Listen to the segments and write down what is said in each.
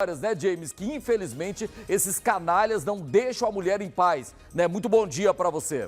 Né, James, que infelizmente esses canalhas não deixam a mulher em paz, né? Muito bom dia para você.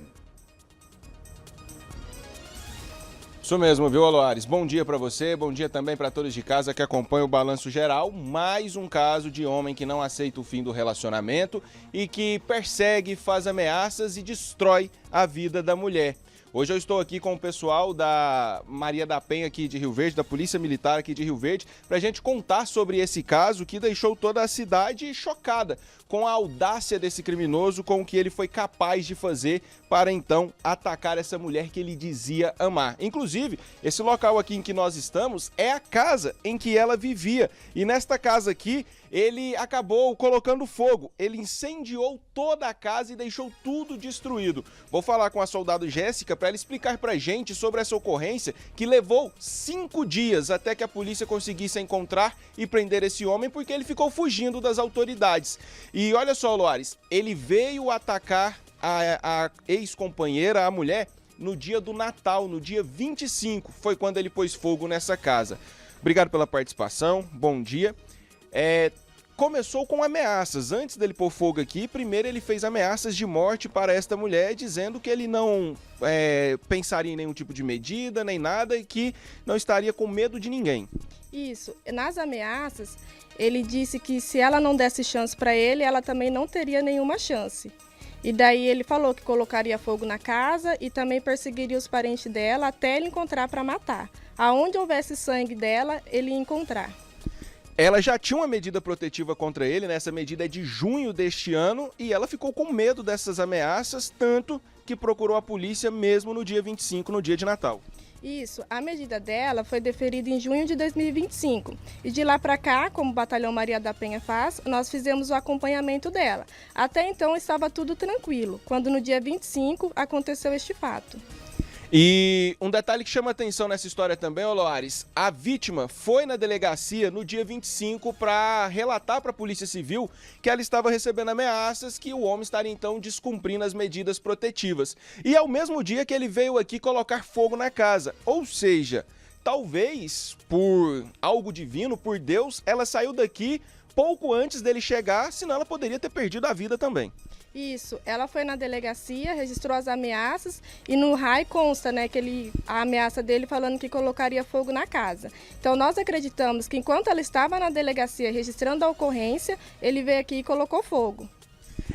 Isso mesmo, viu, Aloares? Bom dia para você, bom dia também para todos de casa que acompanham o Balanço Geral. Mais um caso de homem que não aceita o fim do relacionamento e que persegue, faz ameaças e destrói a vida da mulher. Hoje eu estou aqui com o pessoal da Maria da Penha aqui de Rio Verde, da Polícia Militar aqui de Rio Verde, para a gente contar sobre esse caso que deixou toda a cidade chocada com a audácia desse criminoso, com o que ele foi capaz de fazer para então atacar essa mulher que ele dizia amar. Inclusive, esse local aqui em que nós estamos é a casa em que ela vivia e nesta casa aqui ele acabou colocando fogo, ele incendiou toda a casa e deixou tudo destruído. Vou falar com a soldado Jéssica para ela explicar pra gente sobre essa ocorrência que levou 5 dias até que a polícia conseguisse encontrar e prender esse homem porque ele ficou fugindo das autoridades. E olha só, Loares, ele veio atacar a ex-companheira, a mulher, no dia do Natal, no dia 25, foi quando ele pôs fogo nessa casa. Obrigado pela participação, bom dia. Começou com ameaças. Antes dele pôr fogo aqui, primeiro ele fez ameaças de morte para esta mulher, dizendo que ele não pensaria em nenhum tipo de medida, nem nada, e que não estaria com medo de ninguém. Isso. Nas ameaças, ele disse que se ela não desse chance para ele, ela também não teria nenhuma chance. E daí ele falou que colocaria fogo na casa e também perseguiria os parentes dela até ele encontrar para matar. Aonde houvesse sangue dela, ele ia encontrar. Ela já tinha uma medida protetiva contra ele, né? Essa medida é de junho deste ano, e ela ficou com medo dessas ameaças, tanto que procurou a polícia mesmo no dia 25, no dia de Natal. Isso, a medida dela foi deferida em junho de 2025. E de lá para cá, como o Batalhão Maria da Penha faz, nós fizemos o acompanhamento dela. Até então estava tudo tranquilo, quando no dia 25 aconteceu este fato. E um detalhe que chama atenção nessa história também, Loares, a vítima foi na delegacia no dia 25 para relatar para a Polícia Civil que ela estava recebendo ameaças, que o homem estaria então descumprindo as medidas protetivas. E é o mesmo dia que ele veio aqui colocar fogo na casa, ou seja, talvez por algo divino, por Deus, ela saiu daqui pouco antes dele chegar, senão ela poderia ter perdido a vida também. Isso, ela foi na delegacia, registrou as ameaças e no RAI consta, né, que a ameaça dele falando que colocaria fogo na casa. Então nós acreditamos que enquanto ela estava na delegacia registrando a ocorrência, ele veio aqui e colocou fogo.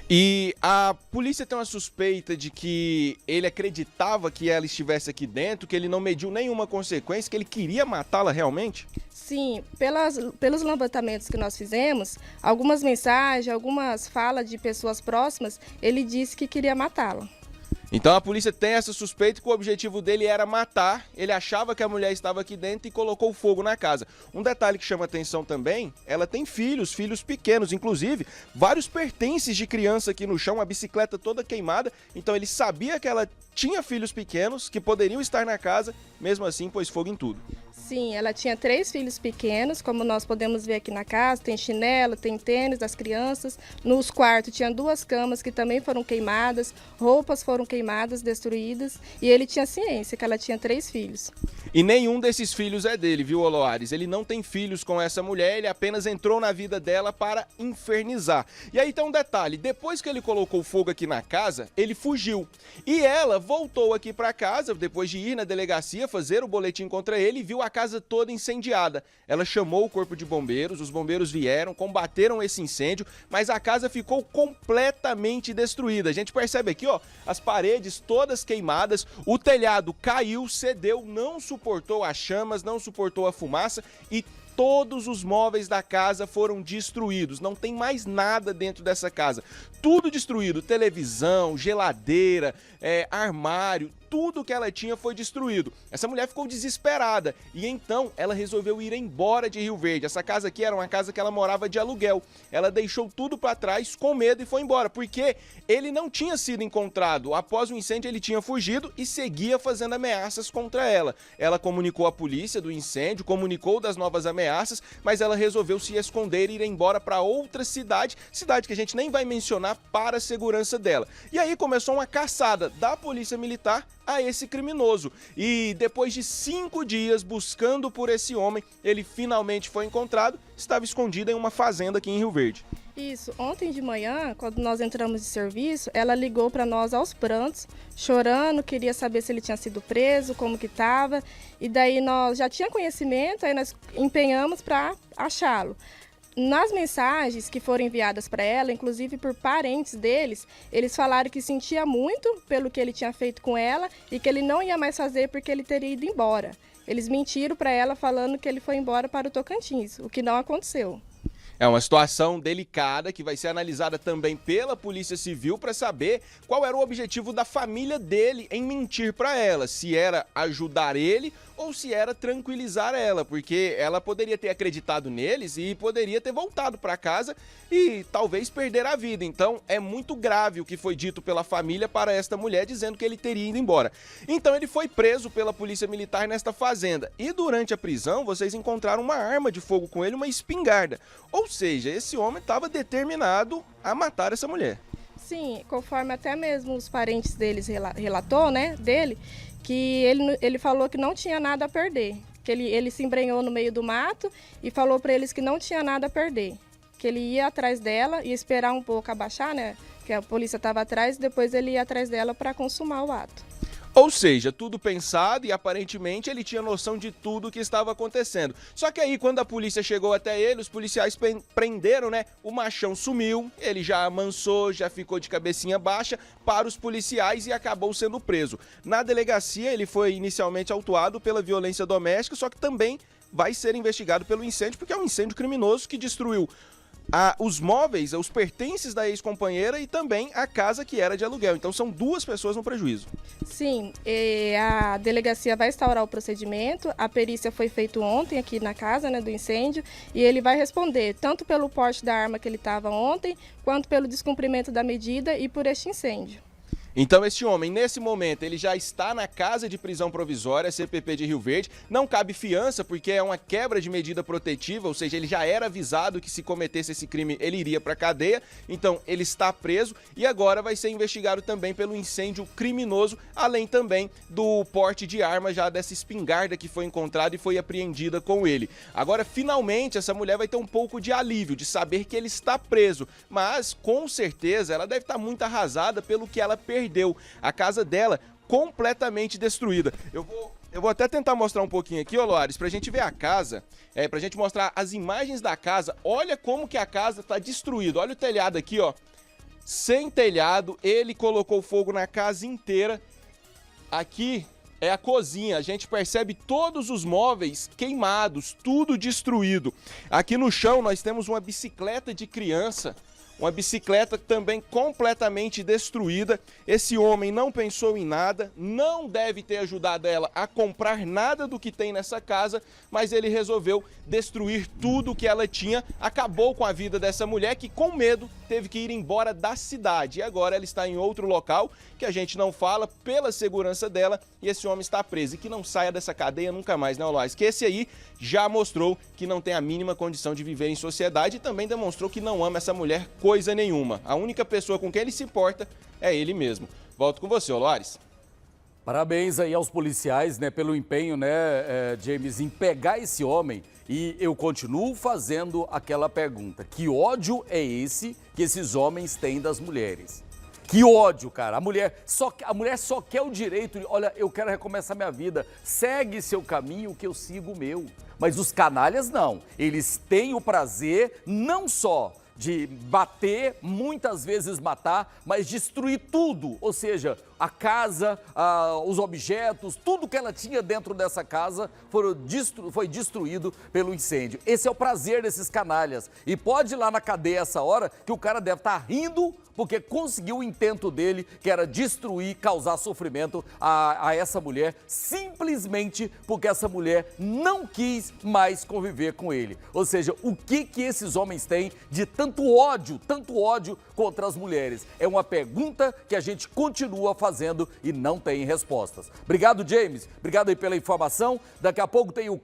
E a polícia tem uma suspeita de que ele acreditava que ela estivesse aqui dentro, que ele não mediu nenhuma consequência, que ele queria matá-la realmente? Sim, pelos levantamentos que nós fizemos, algumas mensagens, algumas falas de pessoas próximas, ele disse que queria matá-la. Então a polícia tem essa suspeita que o objetivo dele era matar, ele achava que a mulher estava aqui dentro e colocou fogo na casa. Um detalhe que chama atenção também, ela tem filhos pequenos, inclusive vários pertences de criança aqui no chão, a bicicleta toda queimada, então ele sabia que ela tinha filhos pequenos que poderiam estar na casa, mesmo assim pôs fogo em tudo. Sim, ela tinha 3 filhos pequenos, como nós podemos ver aqui na casa, tem chinelo, tem tênis das crianças. Nos quartos tinha 2 camas que também foram queimadas, roupas foram queimadas, destruídas, e ele tinha ciência que ela tinha 3 filhos. E nenhum desses filhos é dele, viu, Oloares? Ele não tem filhos com essa mulher, ele apenas entrou na vida dela para infernizar. E aí tem um detalhe, depois que ele colocou fogo aqui na casa, ele fugiu. E ela voltou aqui para casa, depois de ir na delegacia, fazer o boletim contra ele, e viu a casa toda incendiada. Ela chamou o corpo de bombeiros, os bombeiros vieram, combateram esse incêndio, mas a casa ficou completamente destruída. A gente percebe aqui, ó, as paredes todas queimadas, o telhado caiu, cedeu, não suportou as chamas, não suportou a fumaça e todos os móveis da casa foram destruídos. Não tem mais nada dentro dessa casa. Tudo destruído, televisão, geladeira, armário, tudo que ela tinha foi destruído. Essa mulher ficou desesperada e então ela resolveu ir embora de Rio Verde. Essa casa aqui era uma casa que ela morava de aluguel. Ela deixou tudo para trás com medo e foi embora, porque ele não tinha sido encontrado. Após o incêndio ele tinha fugido e seguia fazendo ameaças contra ela. Ela comunicou à polícia do incêndio, comunicou das novas ameaças, mas ela resolveu se esconder e ir embora para outra cidade que a gente nem vai mencionar, para a segurança dela. E aí começou uma caçada da Polícia Militar a esse criminoso. E depois de 5 dias buscando por esse homem, ele finalmente foi encontrado, estava escondido em uma fazenda aqui em Rio Verde. Isso, ontem de manhã, quando nós entramos de serviço, ela ligou para nós aos prantos, chorando, queria saber se ele tinha sido preso, como que estava, e daí nós já tinha conhecimento, aí nós empenhamos para achá-lo. Nas mensagens que foram enviadas para ela, inclusive por parentes deles, eles falaram que sentia muito pelo que ele tinha feito com ela e que ele não ia mais fazer porque ele teria ido embora. Eles mentiram para ela falando que ele foi embora para o Tocantins, o que não aconteceu. É uma situação delicada que vai ser analisada também pela Polícia Civil para saber qual era o objetivo da família dele em mentir para ela, se era ajudar ele ou se era tranquilizar ela, porque ela poderia ter acreditado neles e poderia ter voltado para casa e talvez perder a vida. Então é muito grave o que foi dito pela família para esta mulher, dizendo que ele teria ido embora. Então ele foi preso pela Polícia Militar nesta fazenda e durante a prisão vocês encontraram uma arma de fogo com ele, uma espingarda. Ou seja, esse homem estava determinado a matar essa mulher. Sim, conforme até mesmo os parentes deles relatou, né, dele, que ele falou que não tinha nada a perder, que ele se embrenhou no meio do mato e falou para eles que não tinha nada a perder, que ele ia atrás dela e esperar um pouco abaixar, né, que a polícia estava atrás e depois ele ia atrás dela para consumar o ato. Ou seja, tudo pensado e aparentemente ele tinha noção de tudo o que estava acontecendo. Só que aí, quando a polícia chegou até ele, os policiais prenderam, né? O machão sumiu, ele já amansou, já ficou de cabecinha baixa para os policiais e acabou sendo preso. Na delegacia, ele foi inicialmente autuado pela violência doméstica, só que também vai ser investigado pelo incêndio, porque é um incêndio criminoso que destruiu os móveis, os pertences da ex-companheira e também a casa que era de aluguel. Então são 2 pessoas no prejuízo. Sim, a delegacia vai instaurar o procedimento, a perícia foi feita ontem aqui na casa, né, do incêndio, e ele vai responder tanto pelo porte da arma que ele estava ontem, quanto pelo descumprimento da medida e por este incêndio. Então este homem, nesse momento, ele já está na casa de prisão provisória, CPP de Rio Verde. Não cabe fiança porque é uma quebra de medida protetiva, ou seja, ele já era avisado que se cometesse esse crime ele iria para a cadeia. Então ele está preso e agora vai ser investigado também pelo incêndio criminoso, além também do porte de arma já dessa espingarda que foi encontrada e foi apreendida com ele. Agora, finalmente, essa mulher vai ter um pouco de alívio de saber que ele está preso, mas com certeza ela deve estar muito arrasada pelo que ela perdeu. A casa dela completamente destruída. Eu vou até tentar mostrar um pouquinho aqui, ó, Loares, pra gente ver a casa, pra gente mostrar as imagens da casa. Olha como que a casa tá destruída. Olha o telhado aqui, ó. Sem telhado, ele colocou fogo na casa inteira. Aqui é a cozinha, a gente percebe todos os móveis queimados, tudo destruído. Aqui no chão nós temos uma bicicleta de criança, uma bicicleta também completamente destruída. Esse homem não pensou em nada, não deve ter ajudado ela a comprar nada do que tem nessa casa, mas ele resolveu destruir tudo que ela tinha, acabou com a vida dessa mulher que, com medo, teve que ir embora da cidade. E agora ela está em outro local, que a gente não fala, pela segurança dela, e esse homem está preso. E que não saia dessa cadeia nunca mais, né, Loares? Que esse aí já mostrou que não tem a mínima condição de viver em sociedade e também demonstrou que não ama essa mulher coisa nenhuma. A única pessoa com quem ele se importa é ele mesmo. Volto com você, Loares. Parabéns aí aos policiais, né, pelo empenho, né, James, em pegar esse homem. E eu continuo fazendo aquela pergunta: que ódio é esse que esses homens têm das mulheres? Que ódio, cara. A mulher só quer o direito de, olha, eu quero recomeçar minha vida. Segue seu caminho que eu sigo o meu. Mas os canalhas não. Eles têm o prazer não só de bater, muitas vezes matar, mas destruir tudo. Ou seja, a casa, os objetos, tudo que ela tinha dentro dessa casa foi destruído pelo incêndio. Esse é o prazer desses canalhas. E pode ir lá na cadeia essa hora que o cara deve estar rindo porque conseguiu o intento dele, que era destruir, causar sofrimento a essa mulher, simplesmente porque essa mulher não quis mais conviver com ele. Ou seja, o que esses homens têm de tanto ódio contra as mulheres? É uma pergunta que a gente continua fazendo e não tem respostas. Obrigado, James. Obrigado aí pela informação. Daqui a pouco tem o